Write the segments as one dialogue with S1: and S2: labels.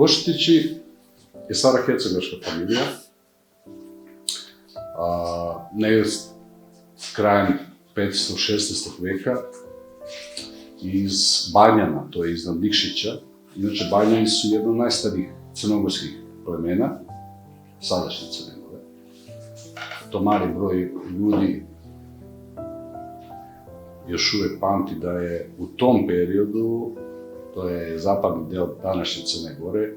S1: Košutići je stara-hercegovačka familija, negdje krajem 15-16. veka iz Banjana, to je iznad Nikšića. Inače, Banjani su jedno od najstarijih crnogorskih plemena, sadašnje Crne Gore. To mali broj ljudi još uvijek pamti da je u tom periodu, to je zapadni deo današnje Crne Gore,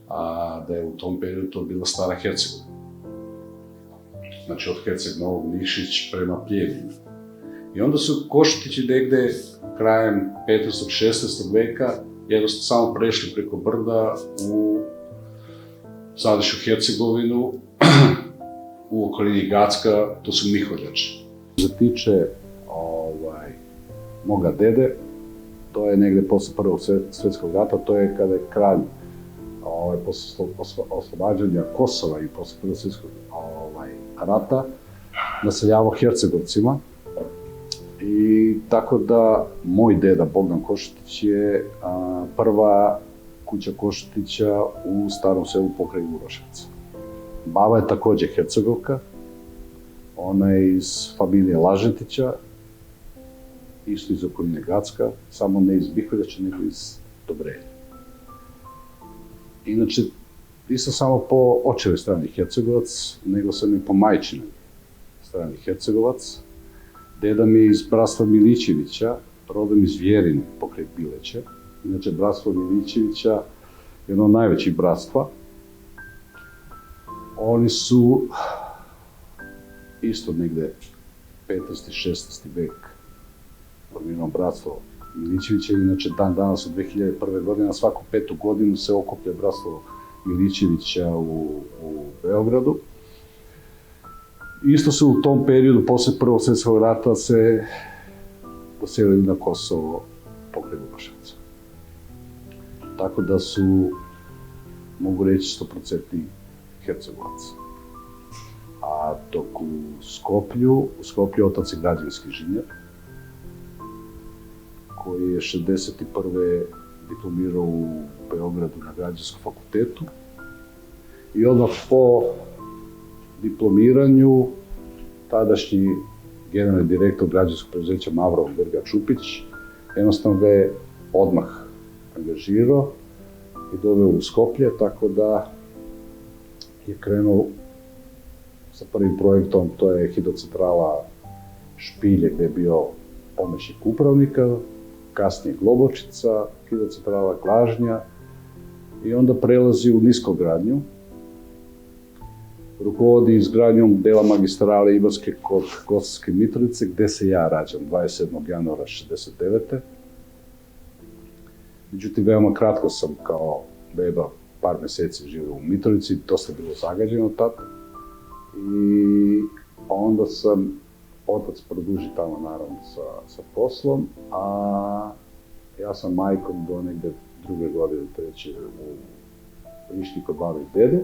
S1: a da je u tom periodu to bila stara Hercegovina. Znači od Herceg Novog Nikšić prema Pljeljinu. I onda su Košutići negde krajem 15-16. veka jednostavno samo prešli preko brda u sadašnju Hercegovinu, u okolini Gacka, to su Miholjači. Što se tiče moga dede, to je negde posle Prvog svjetskog rata, to je kada je kralj posle oslobađanja Kosova i posle Prvog svjetskog rata naseljavao Hercegovcima. I tako da moj deda Bogdan Košutić je prva kuća Košutića u starom selu pokraj Uroševca. Baba je takođe Hercegovka, ona je iz familije Lažetića, isto iz okoline Gacka, samo ne iz Miholjača, nego iz Dobrelja. Inače, nisam samo po očevoj strani Hercegovac, nego sam i po majčinoj strani Hercegovac. Deda mi je iz bratstva Milićevića, rodom iz Vjerine, pokraj Bileća. Inače, bratstvo Milićevića je jedno od najvećih bratstva. Oni su isto negde 15. i 16. vek formirano bratstvo Milićevića. Inače, dan danas od 2001. godine, na svaku 5. godinu se okuplja bratstvo Milićevića u Beogradu. Isto su u tom periodu, posle Prvog svjetskog rata, se poselili na Kosovo pokraj Uroševca. Tako da su, mogu reći, 100% Hercegovac. A dok u Skoplju otac je građevinski inženjer, koji je 61. diplomirao u Beogradu na Građevinskom fakultetu. I odmah po diplomiranju tadašnji generalni direktor građevinskog preduzeća Mavro Berga Čupić jednostavno ga je odmah angažirao i doveo u Skoplje, tako da je krenuo sa prvim projektom, to je hidrocentrala Špilje, gde je bio pomoćnik upravnika, kasnije Globočica, hidrocentrala Glažnja, i onda prelazi u niskogradnju. Rukovodi izgradnjom dela magistrale Ibarske kod Kosovske Mitrovice, gde se ja rađam 27. januara 1969. Međutim, veoma kratko sam kao beba, par meseci živio u Mitrovici, dosta je bilo zagađeno tad. I onda sam otac produži tamo, naravno, sa poslom, a ja sam majkom do negde 2. godine, 3. u Prištini kod babe i dede.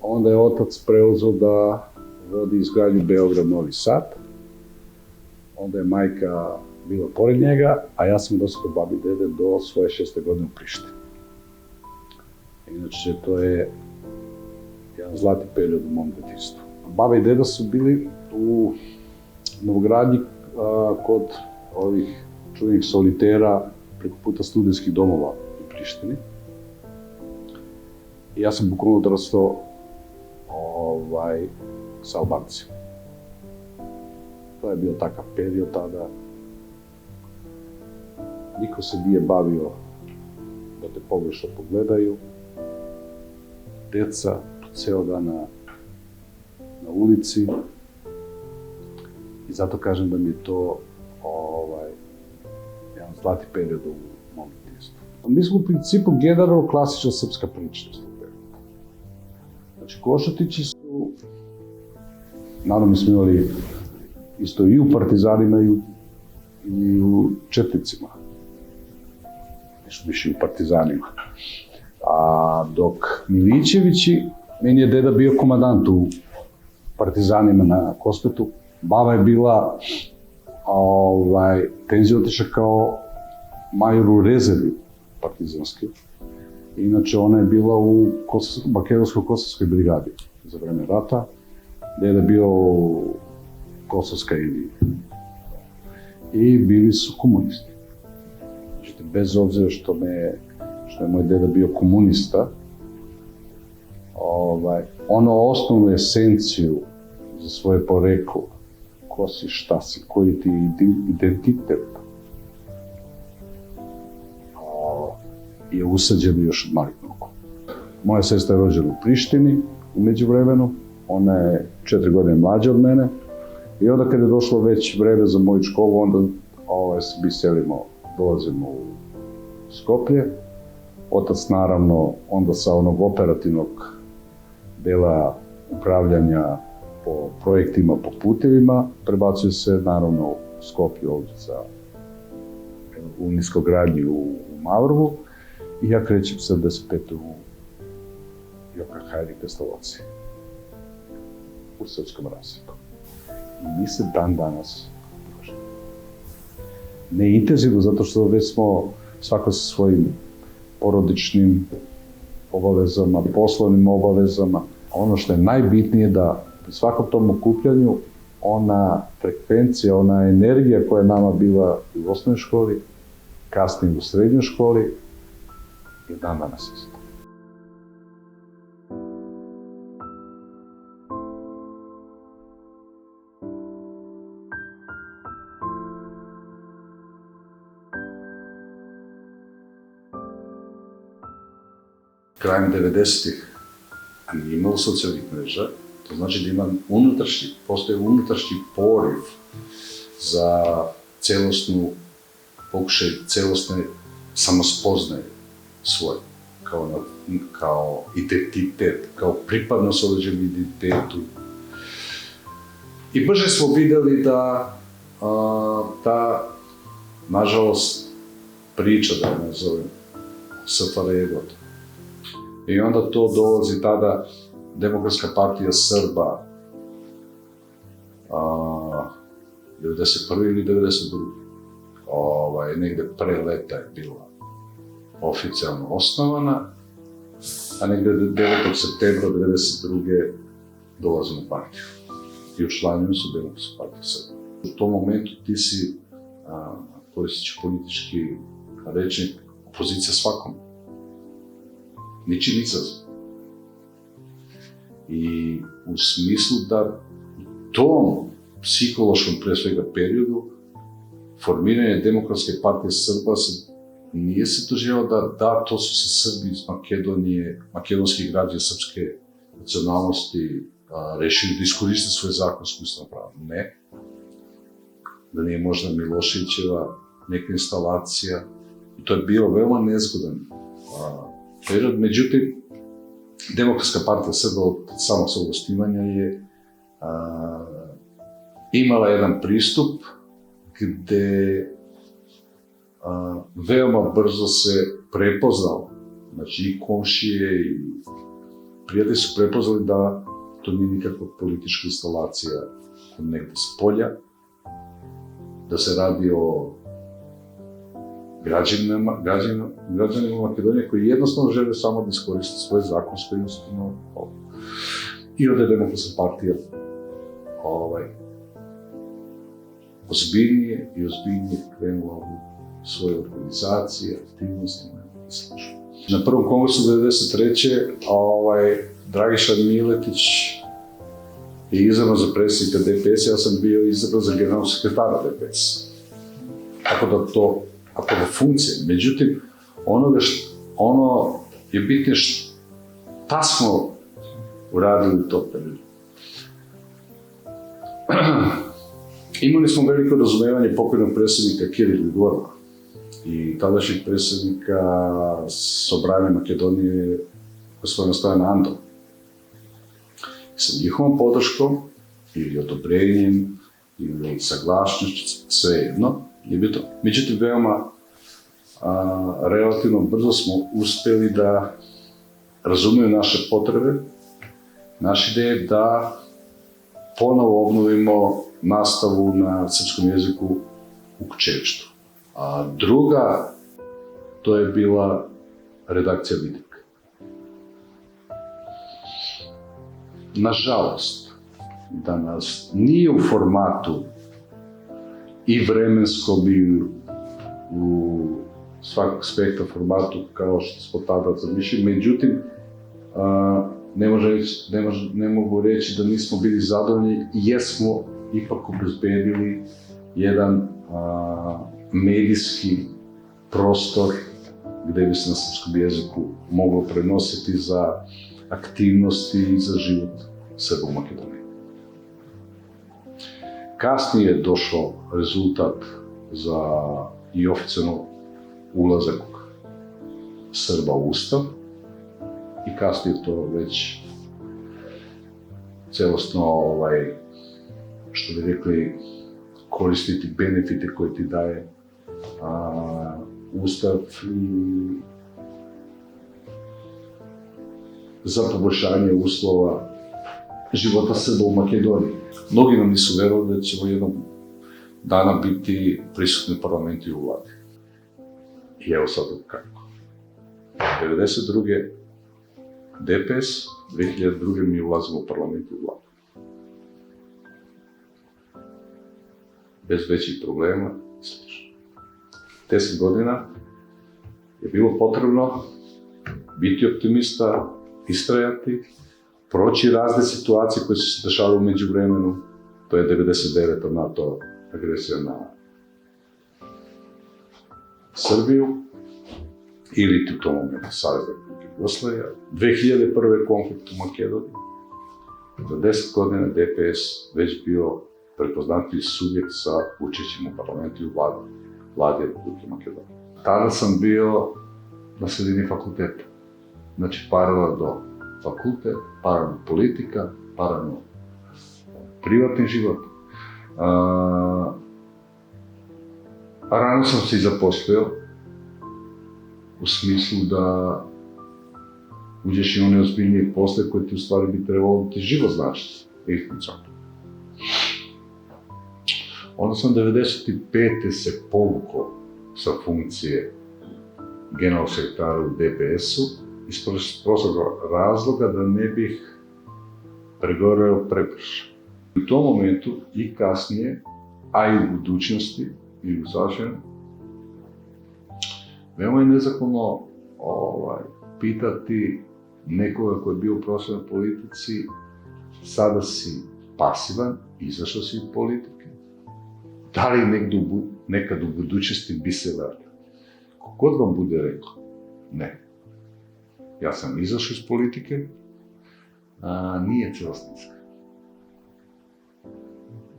S1: Onda je otac preuzeo da vodi izgradnju Beograd-Novi Sad. Onda je majka bila pored njega, a ja sam došao kod babi i dede do svoje 6. godine u Prištini. Inače, to je jedan zlatni period u mom detinjstvu. Baba i deda su bili u novogradnji kod ovih čuvenih solitera preko puta studentskih domova u Prištini. I ja sam bukvalno odrastao sa Albancima. To je bio takav period tada. Niko se nije bavio da te pogrešno pogledaju. Deca ceo dan na ulici. I zato kažem da mi je to jedan zlati period u mom detinjstvu. Mi smo u principu generalno klasična srpska priča iz tog perioda. Znači, Košutići su, naravno mi smo imali isto i u Partizanima i u Četnicima. Nisu više i u Partizanima. A dok Milićevići, meni je deda bio komandant u Partizanima na Kosmetu. Baba je bila tenzija otišla kao major u rezervi partizanski. Inače, ona je bila u Makedonsko-Kosovskoj brigadi za vreme rata, gdje je bio Kosovska Indija. I bili su komunisti. Znači, bez obzira što je moj deda bio komunista, ono osnovnu esenciju za svoje poreklo, ko si, šta si, koji ti identitet, je usađeno još od malih nogu. Moja sestra je rođena u Prištini u međuvremenu, ona je 4 godine mlađa od mene i onda kad je došlo već vreme za moju školu, onda mi selimo, dolazimo u Skoplje. Otac naravno onda sa onog operativnog dela upravljanja po projektima, po putevima, prebacuje se naravno u Skoplje ovdje u niskogradnji u Mavrovu i ja krećem 75. u Joka Hajri Pestaloci u srpskom rasipu. I mi se dan danas ne intenzivno, zato što već smo svako sa svojim porodičnim obavezama, poslovnim obavezama. Ono što je najbitnije da pri svakom tom okupljanju ona frekvencija, ona energija koja je nama bila u osnovnoj školi, kasnije u srednjoj školi, je dan danas isto. Krajem 90-ih nije imalo socijalnih mreža, to znači da postoji unutrašnji poriv za pokušaj celostne samospoznaje svoje, kao identitet, kao pripadnost određenom identitetu. I brže smo videli da ta, nažalost, priča, da je nazovem, SFRJ je gotova. I onda to dolazi tada Demokratska partija Srba, 91. ili 92. Negde pre leta je bila oficijalno osnovana, a negde 9. septembra 92. dolazi na partiju. I učlanjeni su Demokratska partija Srba. U tom momentu ti si, koristeći politički rečnik, opozicija svakom. Ničim izazov. I u smislu da u tom psihološkom, pre svega, periodu formiranje Demokratske partije Srba nije se doživjelo da to su se Srbi iz Makedonije, makedonski građani srpske nacionalnosti rešili da iskoriste svoje zakonsko ustavno pravo. Ne. Da nije možda Miloševićeva neka instalacija. I to je bio veoma nezgodan period. Međutim, Demokratska partija Srba od samog svog osnivanja je imala jedan pristup gde veoma brzo se prepoznalo, znači i komšije i prijatelji su prepoznali da to nije nikakva politička instalacija negde s polja, da se radi o građanima Makedonije koji jednostavno žele samo da iskoriste svoje zakonsko i ustavno pravo. I onda je Demokratska partija ozbiljnije i ozbiljnije krenula u svoje organizacije, aktivnostima i sl. Na prvom kongresu 1993. Dragiša Miletić je izabran za predsjednika DPS, ja sam bio izabran za generalnog sekretara DPS. Tako da to funkcije. Međutim, ono je bitnije šta smo uradili u tom periodu. Imali smo veliko razumevanje pokojnog predsjednika Kirila Grigorova i tadašnjeg predsjednika Sobranja Makedonije, gospodina Stojana Andova. Sa njihovom podrškom ili odobrenjem ili saglašnošću, sve jedno, je bilo to. Međutim, veoma relativno brzo smo uspeli da razumeju naše potrebe, naše ideje da ponovo obnovimo nastavu na srpskom jeziku u Kučevištu. Druga to je bila redakcija Vidika. Nažalost, danas nije u formatu i vremenskom i u svakog spektra formatu kao što smo tada zamišljali, međutim, ne mogu reći da nismo bili zadovoljni jer smo ipak obezbedili jedan medijski prostor gde bi se na srpskom jeziku moglo prenositi za aktivnosti i za život Srba u Makedoniji. Kasnije je došao rezultat za i oficijalno ulazak Srba u Ustav i kasnije to već celostno, što bi rekli, koristiti benefite koje ti daje Ustav i za poboljšanje uslova života Srba u Makedoniji. Mnogi nam nisu verovali da ćemo jednog dana biti prisutni u parlamentu i u vladi. I evo sad kako. 1992. DPS, 2002. mi ulazimo u parlament i u vladu. Bez većih problema i slično. 10 godina je bilo potrebno biti optimista, istrajati, proći razne situacije koje su se dešavale u međuvremenu. To je 99. NATO agresija na Srbiju, ili u tom momentu Savezna Republika Jugoslavija, 2001. konflikt u Makedoniji. Za 10 godina DPS već bio prepoznatljiv subjekt sa učešćem u parlamentu i u vladi Republike Makedonije. Tada sam bio na sredini fakulteta. Znači, paralelno fakultet, paralelno politika, paralelno privatni život. Rano sam se i zaposlio, u smislu da uđeš i one ozbiljnije posle koje ti u stvari bi trebalo ti život značiti. Onda sam 95. se povukao sa funkcije generalnog sekretara u DPS-u iz prostog razloga da ne bih pregoreo prekršaj. U tom momentu i kasnije, a i u budućnosti i u sadašnjem, veoma je nezahvalno pitati nekoga ko je bio u profesionalnoj politici, sada si pasivan, izašao si iz politike, da li nekad u budućnosti bi se vratio? Kogod vam bude rekao, ne. Ja sam izašao iz politike, nije celostinska.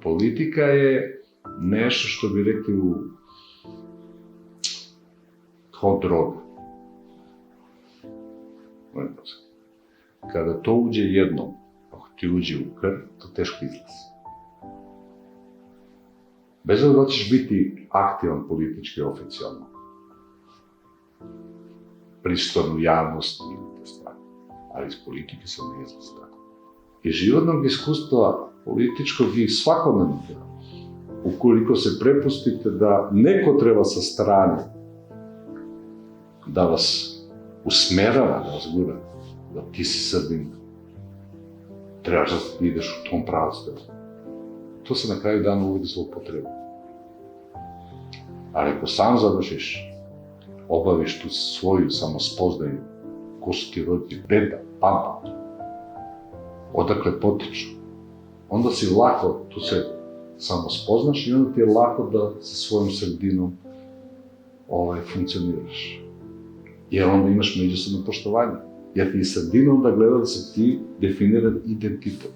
S1: Politika je nešto što bi rekli kao droga. Kada to uđe jednom, ako ti uđe u krv, to teško izlazi. Bez obzira da ćeš biti aktivan politički oficijalno, prisutan u javnosti ili te stvari, ali iz politike se ne izlazi tako. Iz životnog iskustva političkog i svakodnevnog, ukoliko se prepustite da neko treba sa strane da vas usmerava, da vas gura, da ti si Srbin, trebaš da ideš u tom pravcu. To se na kraju dana uvijek zloupotrebi. Ali ako sam završiš, obaviš tu svoju samospoznaju, ko su ti roditelji, deda, papa, odakle potiču, onda si lako, tu se samospoznaš i onda ti je lako da sa svojom sredinom funkcioniraš. Jer onda imaš međusobno poštovanje. Jer ti je sredina onda gleda da se ti definiran identitet.